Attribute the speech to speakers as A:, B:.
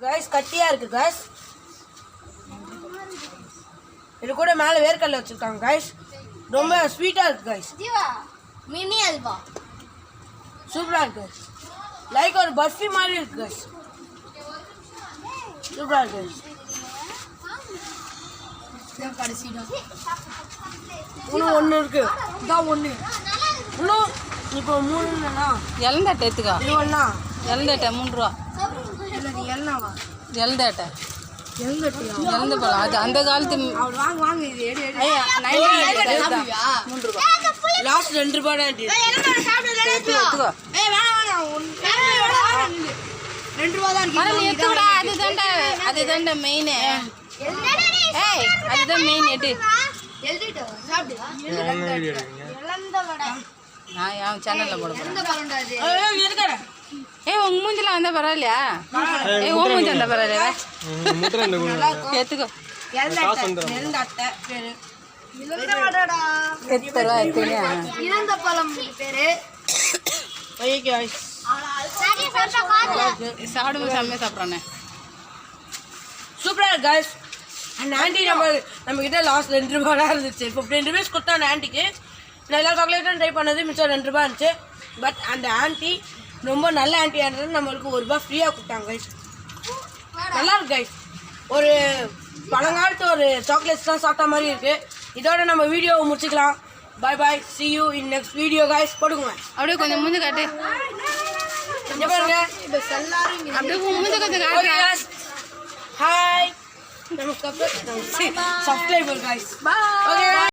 A: guys கட்டியா இருக்கு guys இது கூட மேல வேர்க்கல்ல வச்சிருக்காங்க गाइस ரொம்ப ஸ்வீட்டா இருக்கு गाइस
B: ஜீவா மினி அல்வா
A: சூப்பரா இருக்கு லைக் ஒரு பர்ஃபி மாதிரி இருக்கு गाइस சூப்பரா இருக்கு
B: நான் கடைசிடா
A: ஒன்னு இருக்கு இதான் ஒன்னு இன்னும் இப்போ 3 இல்லனா
C: எலந்தட்டை எடுத்துக்கோ
A: இது ஒண்ணா
C: எலந்தட்டை 3 ரூபா
A: இல்ல நீ எல்லவா
C: எலந்தட்டை
A: எல்லட்டியா
C: எலந்த பழம் அது அந்த காலத்து
A: அவர் வாங்க இது எடு
C: ஐயா 90 3 ரூபா
A: லாஸ்ட் 2 ரூபாய் தான் இது
B: எல்லாம் சாப்பிடுறேன்
C: எடுத்துக்கோ
A: ஏய் வேணாம் 2 ரூபாய் தான்
C: பரவாயில்ல எடுத்துக்கடா அதுதான்டா மெயின் ஏய் அதுதான் மெயின் எடு
B: எழுதிட்டு சாப்பிடு இளந்த வடை
C: நான் என் சேனல்ல போட போறேன்
B: எந்த பழம்டா இது
A: ஏய் இருக்கற
C: ஏய் உங்க மூஞ்சில வந்தா பரவாயில்லையா ஏய் உன் மூஞ்சி வந்தா பரவாயில்லையா எடுத்துக்கோ
A: எல்லட்டை பேரு
B: இளந்த வடைடா இளந்த பழம் பேரு
A: ஓகே गाइस
B: சரி ஃபர்ஸ்ட் காது
C: சாப்பிடும்போது செம்மையா சாப்பிட்றானே
A: சூப்பரா இருக்கு गाइस அந்த ஆண்டி நம்ம கிட்ட லாஸ்ட் 2 ரூபாய் தான் இருந்துச்சு 15 ரூபீஸ் கொடுத்தா அந்த ஆண்டிக்கு நான் எல்லா சாக்லேட்டும் ட்ரை பண்ணது மிச்சம் 2 ரூபாய் இருந்துச்சு பட் அந்த ஆண்டி ரொம்ப நல்ல ஆண்டியாக இருந்தது நம்மளுக்கு 1 ரூபாய் ஃப்ரீயாக கொடுத்தாங்க गाइस நல்லா இருக்கு गाइस ஒரு பழங்காலத்து ஒரு சாக்லேட்ஸ் தான் சாப்பிட்ட மாதிரி இருக்கு இதோட நம்ம வீடியோவை முடிச்சுக்கலாம் bye bye see you in next video guys போடுங்க
C: அப்படியே கொஞ்சம் மூஞ்சி காட்டு
A: இங்க பாருங்க
B: எல்லாரும்
C: அப்படியே மூஞ்சி கொஞ்சம்
A: ஓகே
C: காட்டு
A: guys hi நம்ம சப்ஸ்கிரைபர் guys bye okay